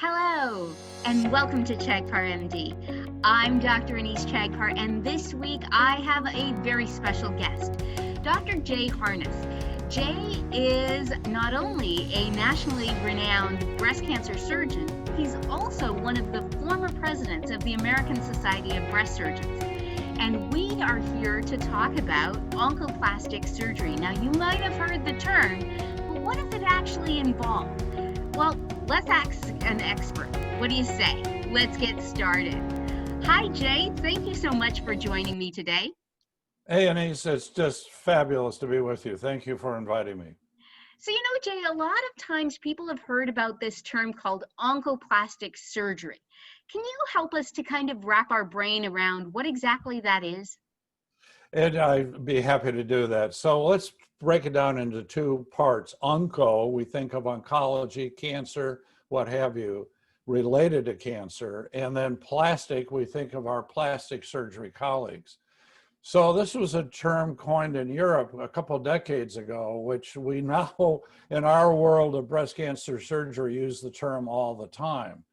Hello, and welcome to Chagpar MD. I'm Dr. Anise Chagpar, and this week I have a very special guest, Dr. Jay Harness. Jay is not only a nationally renowned breast cancer surgeon, he's also one of the former presidents of the American Society of Breast Surgeons. And we are here to talk about oncoplastic surgery. Now, you might have heard the term, but what does it actually involve? Well, let's ask an expert. What do you say? Let's get started. Hi, Jay. Thank you so much for joining me today. Hey, Anise, it's just fabulous to be with you. Thank you for inviting me. So, Jay, a lot of times people have heard about this term called oncoplastic surgery. Can you help us to kind of wrap our brain around what exactly that is? And I'd be happy to do that. So let's break it down into two parts. Onco, we think of oncology, cancer, what have you, related to cancer. And then plastic, we think of our plastic surgery colleagues. So this was a term coined in Europe a couple of decades ago, which we now in our world of breast cancer surgery use the term all the time.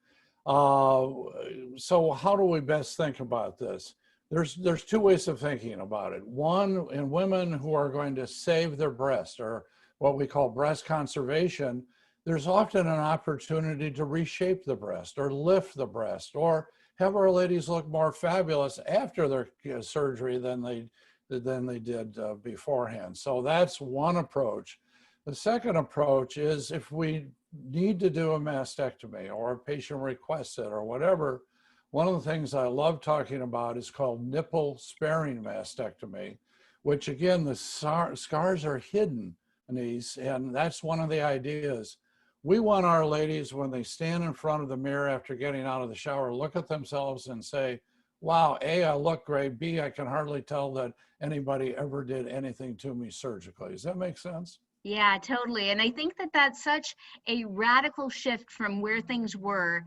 So how do we best think about this? There's two ways of thinking about it. One, in women who are going to save their breast, or what we call breast conservation, there's often an opportunity to reshape the breast or lift the breast or have our ladies look more fabulous after their surgery than they did beforehand. So that's one approach. The second approach is if we need to do a mastectomy or a patient requests it or whatever, one of the things I love talking about is called nipple-sparing mastectomy, which again, the scars are hidden, Anise, and that's one of the ideas. We want our ladies, when they stand in front of the mirror after getting out of the shower, look at themselves and say, wow, A, I look great, B, I can hardly tell that anybody ever did anything to me surgically. Does that make sense? Yeah, totally. And I think that that's such a radical shift from where things were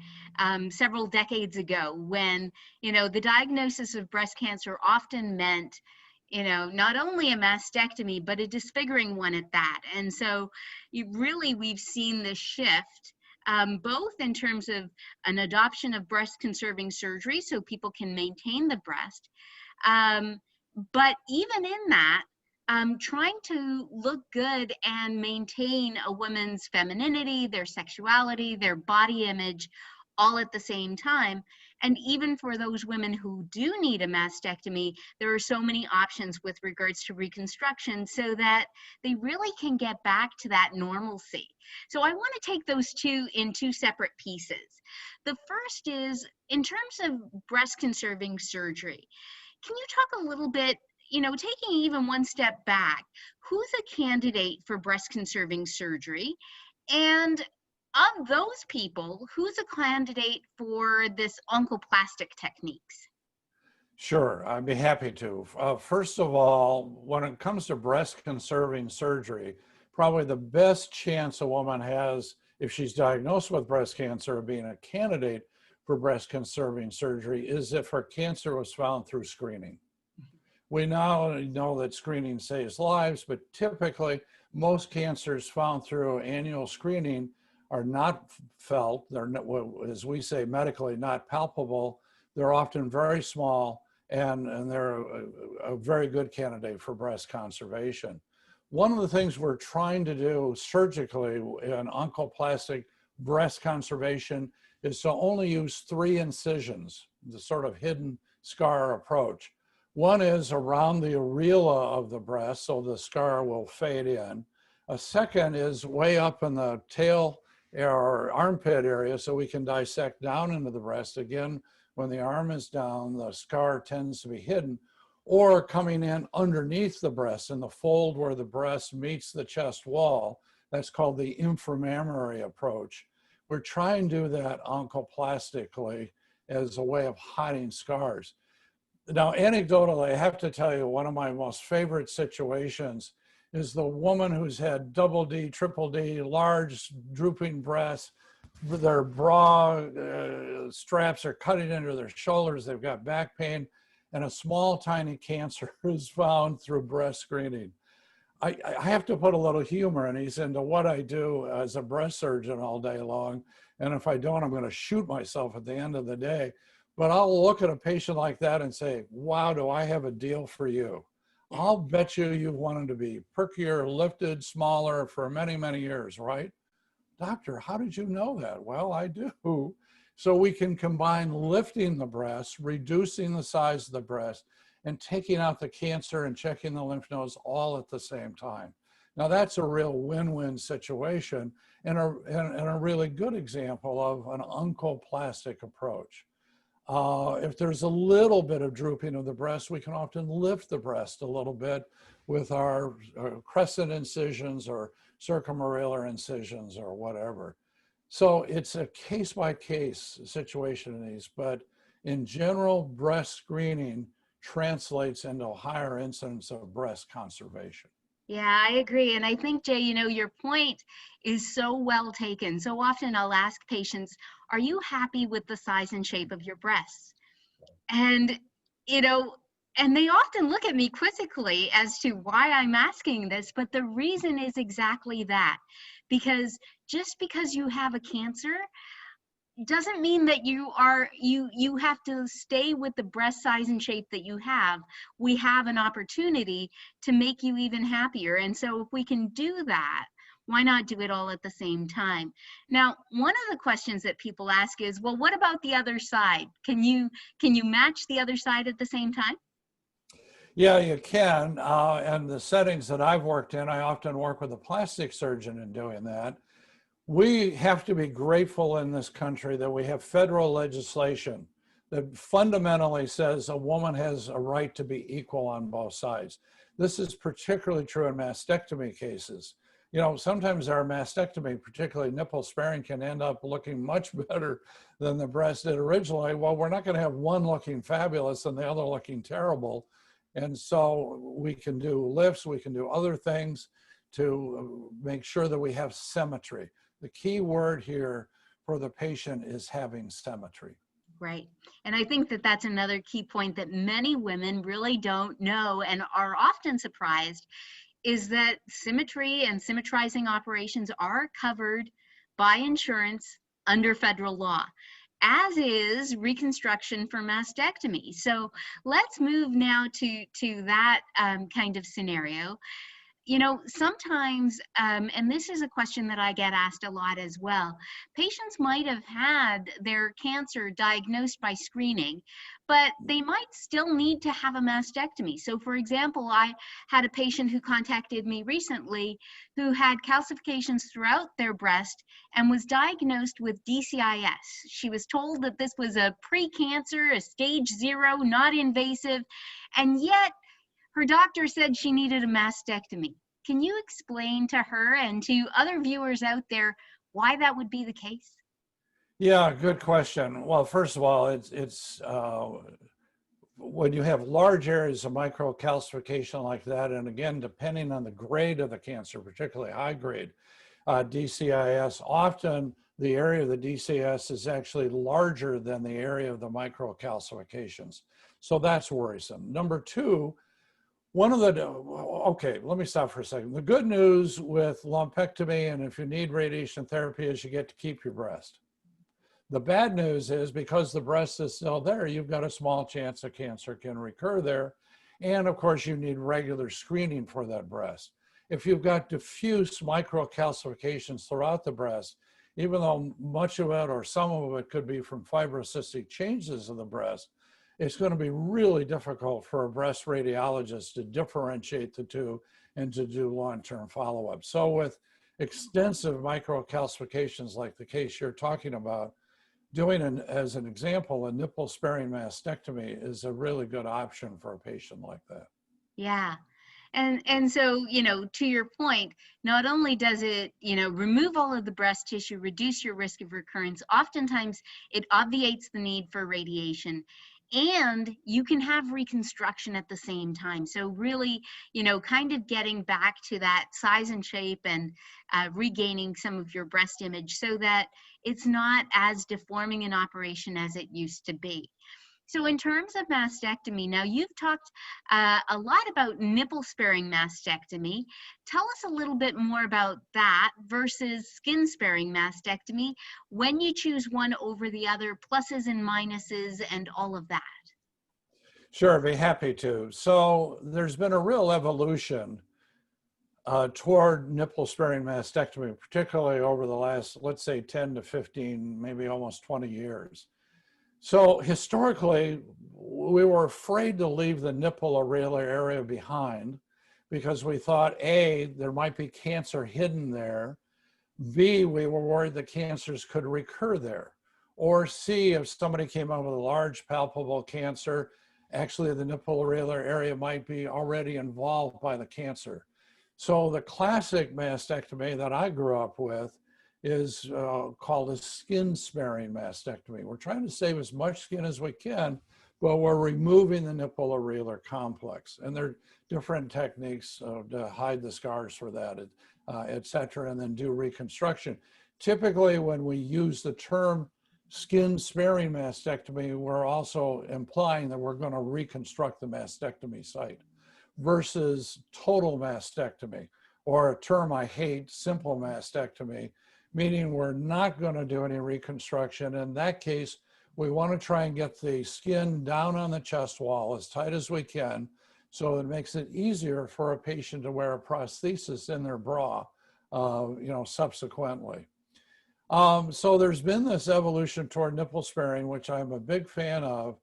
several decades ago when, the diagnosis of breast cancer often meant, not only a mastectomy, but a disfiguring one at that. And so we've seen this shift. Both in terms of an adoption of breast conserving surgery so people can maintain the breast, but even in that, trying to look good and maintain a woman's femininity, their sexuality, their body image, all at the same time. And even for those women who do need a mastectomy, there are so many options with regards to reconstruction so that they really can get back to that normalcy. So I want to take those two in two separate pieces. The first is in terms of breast conserving surgery. Can you talk a little bit, taking even one step back, who's a candidate for breast conserving surgery? And of those people, who's a candidate for this oncoplastic techniques? Sure, I'd be happy to. First of all, when it comes to breast conserving surgery, probably the best chance a woman has if she's diagnosed with breast cancer of being a candidate for breast conserving surgery is if her cancer was found through screening. We now know that screening saves lives, but typically most cancers found through annual screening are not felt. They're, not, as we say medically, not palpable. They're often very small and they're a very good candidate for breast conservation. One of the things we're trying to do surgically in oncoplastic breast conservation is to only use 3 incisions, the sort of hidden scar approach. One is around the areola of the breast, so the scar will fade in. A second is way up in the tail or armpit area, so we can dissect down into the breast. Again, when the arm is down, the scar tends to be hidden, or coming in underneath the breast in the fold where the breast meets the chest wall. That's called the inframammary approach. We're trying to do that oncoplastically as a way of hiding scars. Now, anecdotally, I have to tell you, one of my most favorite situations is the woman who's had double D, triple D, large drooping breasts. Their bra straps are cutting into their shoulders. They've got back pain, and a small, tiny cancer is found through breast screening. I have to put a little humor into what I do as a breast surgeon all day long. And if I don't, I'm going to shoot myself at the end of the day. But I'll look at a patient like that and say, wow, do I have a deal for you? I'll bet you've wanted to be perkier, lifted, smaller for many, many years, right? Doctor, how did you know that? Well, I do. So we can combine lifting the breast, reducing the size of the breast, and taking out the cancer and checking the lymph nodes all at the same time. Now that's a real win-win situation and a really good example of an oncoplastic approach. If there's a little bit of drooping of the breast, we can often lift the breast a little bit with our crescent incisions or circumarillar incisions or whatever. So it's a case-by-case situation in these, but in general, breast screening translates into a higher incidence of breast conservation. Yeah, I agree. And I think, Jay, your point is so well taken. So often I'll ask patients, are you happy with the size and shape of your breasts? And, you know, and they often look at me quizzically as to why I'm asking this, but the reason is exactly that. Because just because you have a cancer doesn't mean that you have to stay with the breast size and shape that you have. We have an opportunity to make you even happier. And so if we can do that, why not do it all at the same time? Now, one of the questions that people ask is, well, what about the other side? Can you match the other side at the same time? Yeah, you can. And the settings that I've worked in, I often work with a plastic surgeon in doing that. We have to be grateful in this country that we have federal legislation that fundamentally says a woman has a right to be equal on both sides. This is particularly true in mastectomy cases. Sometimes our mastectomy, particularly nipple sparing, can end up looking much better than the breast did originally. Well, we're not going to have one looking fabulous and the other looking terrible. And so we can do lifts, we can do other things to make sure that we have symmetry. The key word here for the patient is having symmetry. Right. And I think that that's another key point that many women really don't know and are often surprised is that symmetry and symmetrizing operations are covered by insurance under federal law, as is reconstruction for mastectomy. So let's move now to that kind of scenario. Sometimes, and this is a question that I get asked a lot as well, patients might have had their cancer diagnosed by screening, but they might still need to have a mastectomy. So for example, I had a patient who contacted me recently who had calcifications throughout their breast and was diagnosed with DCIS. She was told that this was a pre-cancer, a stage 0, not invasive, and yet her doctor said she needed a mastectomy. Can you explain to her and to other viewers out there why that would be the case? Yeah, good question. Well, first of all, it's when you have large areas of microcalcification like that, and again, depending on the grade of the cancer, particularly high grade DCIS, often the area of the DCIS is actually larger than the area of the microcalcifications. So that's worrisome. Number two, okay, let me stop for a second. The good news with lumpectomy, and if you need radiation therapy, is you get to keep your breast. The bad news is because the breast is still there, you've got a small chance of cancer can recur there. And of course, you need regular screening for that breast. If you've got diffuse microcalcifications throughout the breast, even though much of it or some of it could be from fibrocystic changes of the breast, it's going to be really difficult for a breast radiologist to differentiate the two and to do long-term follow-up. So with extensive microcalcifications like the case you're talking about, doing, as an example, a nipple-sparing mastectomy is a really good option for a patient like that. Yeah. And so, to your point, not only does it, remove all of the breast tissue, reduce your risk of recurrence, oftentimes it obviates the need for radiation. And you can have reconstruction at the same time. So really, kind of getting back to that size and shape and regaining some of your breast image so that it's not as deforming an operation as it used to be. So in terms of mastectomy, now you've talked a lot about nipple-sparing mastectomy. Tell us a little bit more about that versus skin-sparing mastectomy, when you choose one over the other, pluses and minuses, and all of that. Sure, I'd be happy to. So there's been a real evolution toward nipple-sparing mastectomy, particularly over the last, let's say, 10 to 15, maybe almost 20 years. So historically, we were afraid to leave the nipple areolar area behind because we thought, A, there might be cancer hidden there. B, we were worried that cancers could recur there. Or C, if somebody came out with a large palpable cancer, actually the nipple areolar area might be already involved by the cancer. So the classic mastectomy that I grew up with is called a skin-sparing mastectomy. We're trying to save as much skin as we can, but we're removing the nipple areolar complex. And there are different techniques to hide the scars for that, et cetera, and then do reconstruction. Typically, when we use the term skin-sparing mastectomy, we're also implying that we're going to reconstruct the mastectomy site versus total mastectomy, or a term I hate, simple mastectomy, meaning we're not going to do any reconstruction. In that case, we want to try and get the skin down on the chest wall as tight as we can, so it makes it easier for a patient to wear a prosthesis in their bra, subsequently. So there's been this evolution toward nipple sparing, which I'm a big fan of.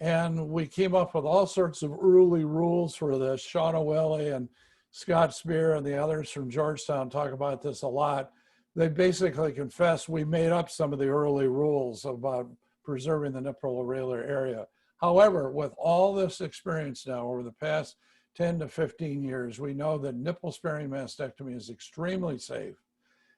And we came up with all sorts of early rules for this. Shauna Willey and Scott Spear and the others from Georgetown talk about this a lot. They basically confess we made up some of the early rules about preserving the nipple areolar area. However, with all this experience now over the past 10 to 15 years, we know that nipple-sparing mastectomy is extremely safe.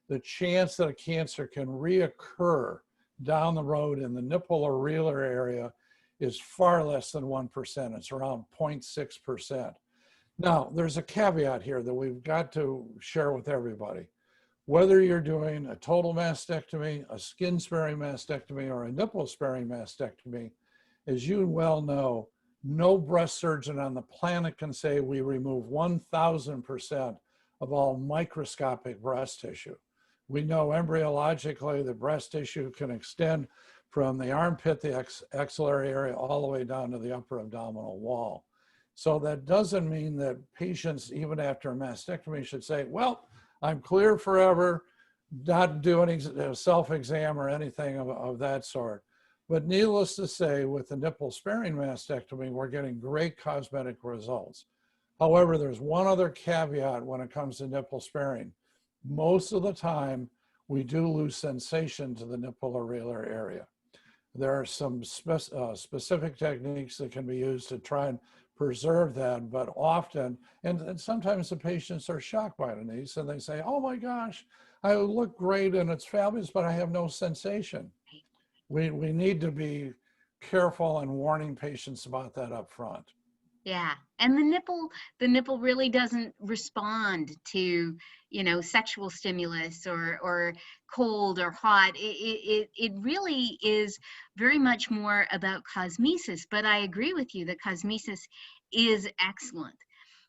The chance that a cancer can reoccur down the road in the nipple areolar area is far less than 1%. It's around 0.6%. Now, there's a caveat here that we've got to share with everybody. Whether you're doing a total mastectomy, a skin-sparing mastectomy, or a nipple-sparing mastectomy, as you well know, no breast surgeon on the planet can say we remove 1,000% of all microscopic breast tissue. We know embryologically that breast tissue can extend from the armpit, the axillary area, all the way down to the upper abdominal wall. So that doesn't mean that patients, even after a mastectomy, should say, well, I'm clear forever, not do any self-exam or anything of that sort. But needless to say, with the nipple-sparing mastectomy, we're getting great cosmetic results. However, there's one other caveat when it comes to nipple sparing. Most of the time, we do lose sensation to the nipple areolar area. There are some specific techniques that can be used to try and preserve that, but often, and sometimes the patients are shocked by it, and they say, oh my gosh, I look great and it's fabulous, but I have no sensation. We need to be careful and warning patients about that up front. Yeah, and the nipple really doesn't respond to, sexual stimulus or cold or hot. It really is very much more about cosmesis, but I agree with you that cosmesis is excellent.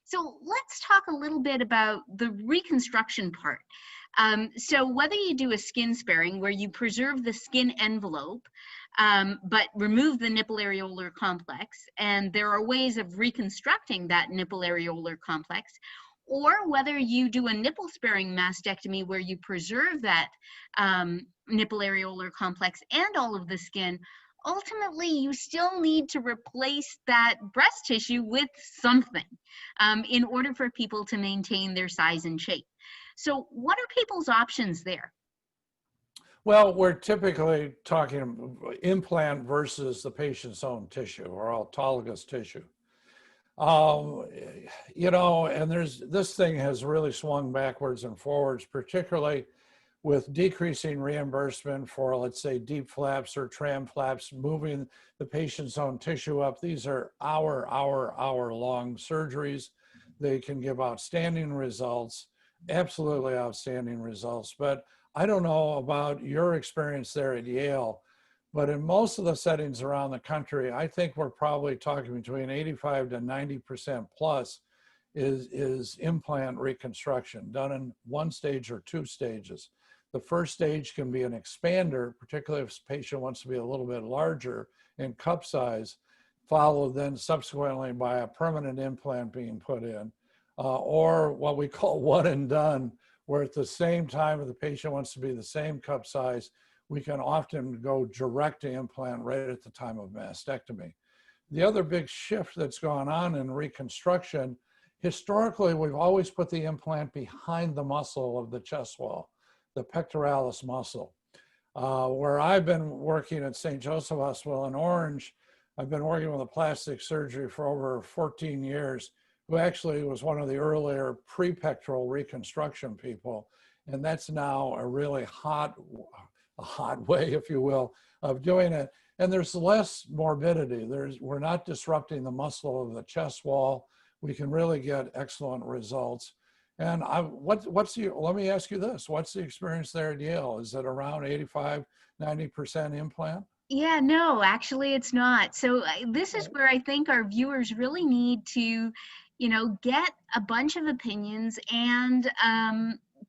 So let's talk a little bit about the reconstruction part. So whether you do a skin sparing where you preserve the skin envelope, but remove the nipple areolar complex, and there are ways of reconstructing that nipple areolar complex, or whether you do a nipple sparing mastectomy where you preserve that nipple areolar complex and all of the skin, ultimately you still need to replace that breast tissue with something in order for people to maintain their size and shape. So what are people's options there? Well, we're typically talking implant versus the patient's own tissue or autologous tissue. And this thing has really swung backwards and forwards, particularly with decreasing reimbursement for, let's say, deep flaps or tram flaps, moving the patient's own tissue up. These are hour-long surgeries. They can give outstanding results, absolutely outstanding results. But I don't know about your experience there at Yale, But in most of the settings around the country, I think we're probably talking between 85 to 90% plus is implant reconstruction done in one stage or two stages. The first stage can be an expander, particularly if the patient wants to be a little bit larger in cup size, followed then subsequently by a permanent implant being put in, or what we call one and done, where at the same time if the patient wants to be the same cup size, we can often go direct to implant right at the time of mastectomy. The other big shift that's gone on in reconstruction, historically, we've always put the implant behind the muscle of the chest wall, the pectoralis muscle. Where I've been working at St. Joseph Hospital in Orange, I've been working with a plastic surgery for over 14 years, who actually was one of the earlier pre-pectoral reconstruction people. And that's now a really hot way, if you will, of doing it. And there's less morbidity. We're not disrupting the muscle of the chest wall. We can really get excellent results. And let me ask you this, what's the experience there at Yale? Is it around 85, 90% implant? Yeah, no, actually it's not. So this is where I think our viewers really need to, get a bunch of opinions and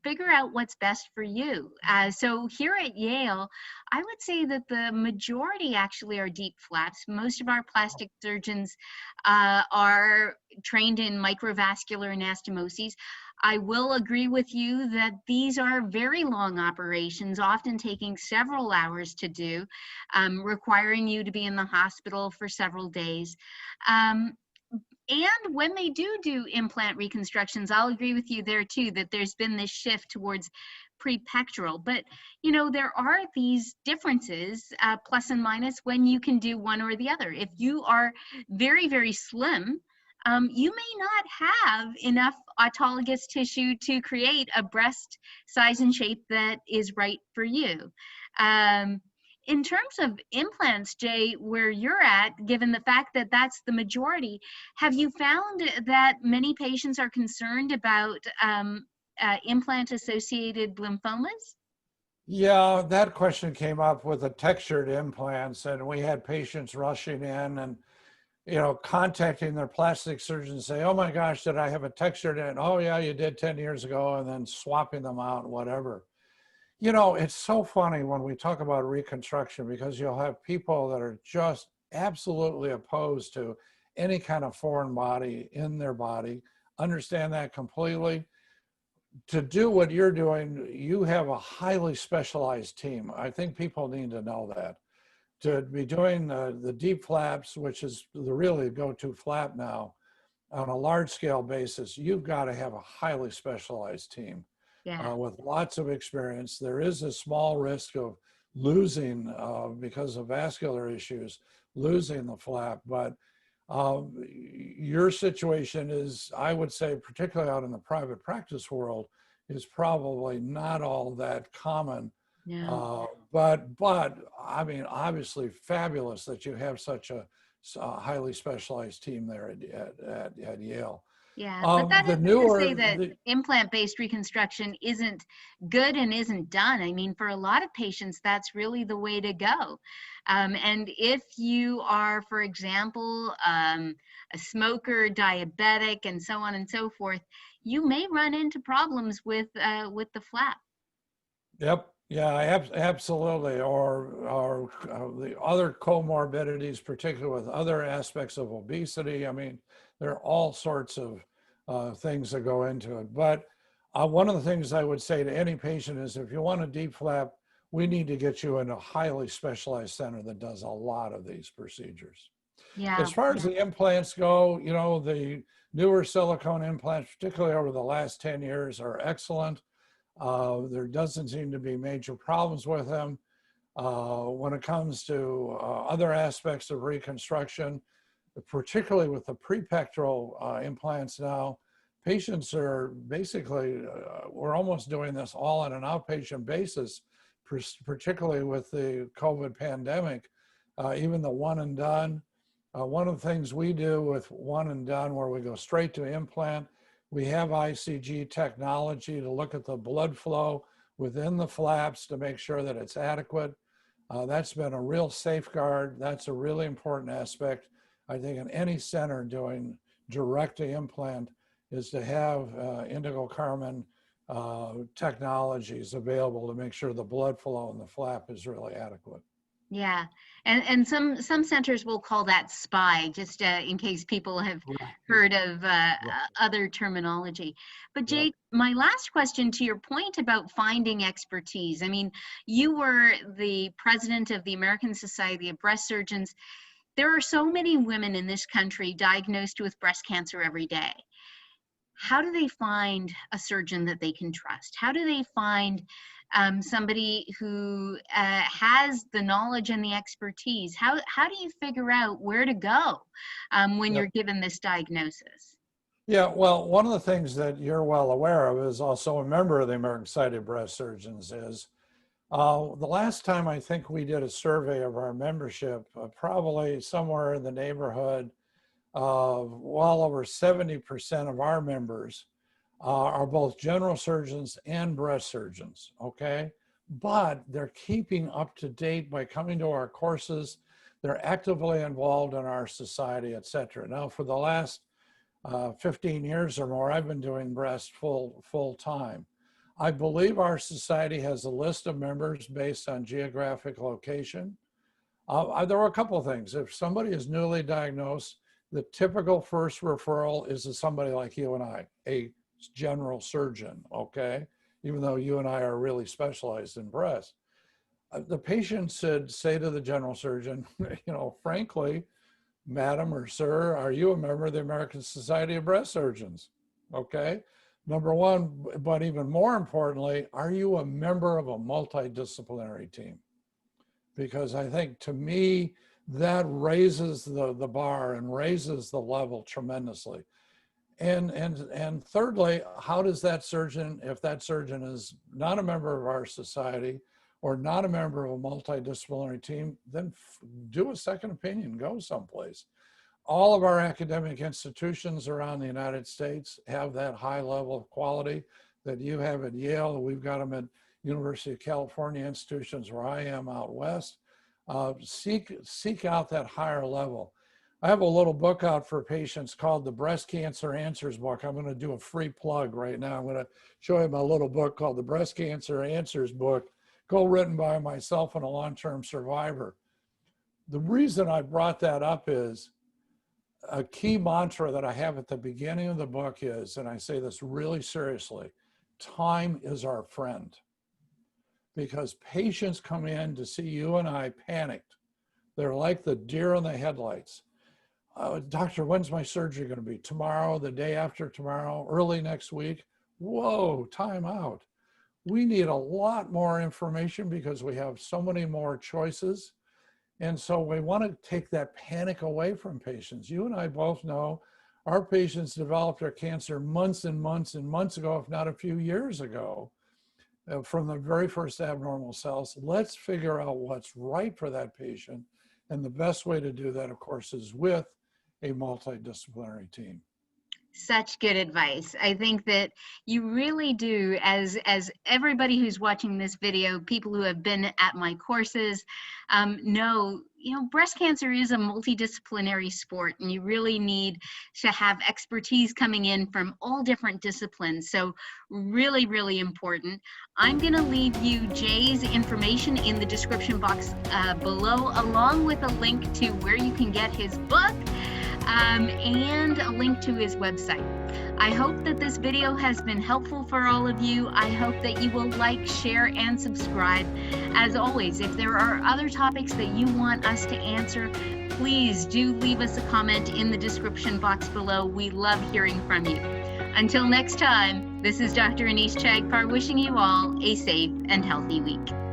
figure out what's best for you. So here at Yale, I would say that the majority actually are deep flaps. Most of our plastic surgeons are trained in microvascular anastomoses. I will agree with you that these are very long operations, often taking several hours to do, requiring you to be in the hospital for several days. And when they do implant reconstructions, I'll agree with you there too, that there's been this shift towards pre-pectoral. But, there are these differences, plus and minus, when you can do one or the other. If you are very, very slim, you may not have enough autologous tissue to create a breast size and shape that is right for you. In terms of implants, Jay, where you're at, given the fact that that's the majority, have you found that many patients are concerned about implant-associated lymphomas? Yeah, that question came up with the textured implants, and we had patients rushing in and contacting their plastic surgeon and say, oh my gosh, did I have a textured in? Oh yeah, you did 10 years ago, and then swapping them out, whatever. It's so funny when we talk about reconstruction, because you'll have people that are just absolutely opposed to any kind of foreign body in their body, understand that completely. To do what you're doing, you have a highly specialized team. I think people need to know that. To be doing the deep flaps, which is the really go-to flap now, on a large scale basis, you've got to have a highly specialized team. Yeah. With lots of experience. There is a small risk of losing, because of vascular issues, losing the flap. But your situation is, I would say, particularly out in the private practice world, is probably not all that common. No. But I mean, obviously fabulous that you have such a highly specialized team there at Yale. Yeah, but that isn't to say that implant-based reconstruction isn't good and isn't done. I mean, for a lot of patients, that's really the way to go. And if you are, for example, a smoker, diabetic, and so on and so forth, you may run into problems with the flap. Yep. Yeah, absolutely. Or the other comorbidities, particularly with other aspects of obesity. I mean, there are all sorts of things that go into it. But one of the things I would say to any patient is, if you want a deep flap, we need to get you in a highly specialized center that does a lot of these procedures. Yeah. As far as the implants go, the newer silicone implants, particularly over the last 10 years, are excellent. There doesn't seem to be major problems with them. When it comes to other aspects of reconstruction, particularly with the prepectoral implants now, patients are basically, we're almost doing this all on an outpatient basis, particularly with the COVID pandemic, even the one and done. One of the things we do with one and done, where we go straight to implant, we have ICG technology to look at the blood flow within the flaps to make sure that it's adequate. That's been a real safeguard. That's a really important aspect, I think, in any center doing direct to implant, is to have indigo Carmen technologies available to make sure the blood flow in the flap is really adequate. Yeah, and some centers will call that SPY, just in case people have Right. heard of Right. other terminology. But Yep. Jake, my last question to your point about finding expertise. I mean, you were the president of the American Society of Breast Surgeons. There are so many women in this country diagnosed with breast cancer every day. How do they find a surgeon that they can trust? How do they find somebody who has the knowledge and the expertise? How do you figure out where to go when Yep. you're given this diagnosis? Yeah, well, one of the things that you're well aware of, is also a member of the American Society of Breast Surgeons, is the last time I think we did a survey of our membership, probably somewhere in the neighborhood of well over 70% of our members are both general surgeons and breast surgeons, okay? But they're keeping up to date by coming to our courses. They're actively involved in our society, et cetera. Now, for the last 15 years or more, I've been doing breast full time. I believe our society has a list of members based on geographic location. There are a couple of things. If somebody is newly diagnosed, the typical first referral is to somebody like you and I, a general surgeon, okay? Even though you and I are really specialized in breast. The patient should say to the general surgeon, frankly, madam or sir, are you a member of the American Society of Breast Surgeons? Okay. Number one, but even more importantly, are you a member of a multidisciplinary team? Because I think, to me, that raises the bar and raises the level tremendously. And thirdly, how does that surgeon, if that surgeon is not a member of our society or not a member of a multidisciplinary team, then do a second opinion, go someplace. All of our academic institutions around the United States have that high level of quality that you have at Yale. We've got them at University of California institutions where I am out west. Seek out that higher level. I have a little book out for patients called the Breast Cancer Answers book. I'm going to do a free plug right now. I'm going to show you my little book called the Breast Cancer Answers book, co-written by myself and a long-term survivor. The reason I brought that up is a key mantra that I have at the beginning of the book is, and I say this really seriously, time is our friend. Because patients come in to see you and I panicked. They're like the deer in the headlights. Doctor, when's my surgery going to be? Tomorrow, the day after tomorrow, early next week? Whoa, time out. We need a lot more information because we have so many more choices. And so we want to take that panic away from patients. You and I both know our patients developed their cancer months and months and months ago, if not a few years ago, from the very first abnormal cells. Let's figure out what's right for that patient. And the best way to do that, of course, is with a multidisciplinary team. Such good advice. I think that you really do, as everybody who's watching this video, people who have been at my courses, know, breast cancer is a multidisciplinary sport, and you really need to have expertise coming in from all different disciplines. So really, really important. I'm going to leave you Jay's information in the description box below, along with a link to where you can get his book. And a link to his website. I hope that this video has been helpful for all of you. I hope that you will like, share, and subscribe. As always, if there are other topics that you want us to answer, please do leave us a comment in the description box below. We love hearing from you. Until next time, this is Dr. Anise Chagpar wishing you all a safe and healthy week.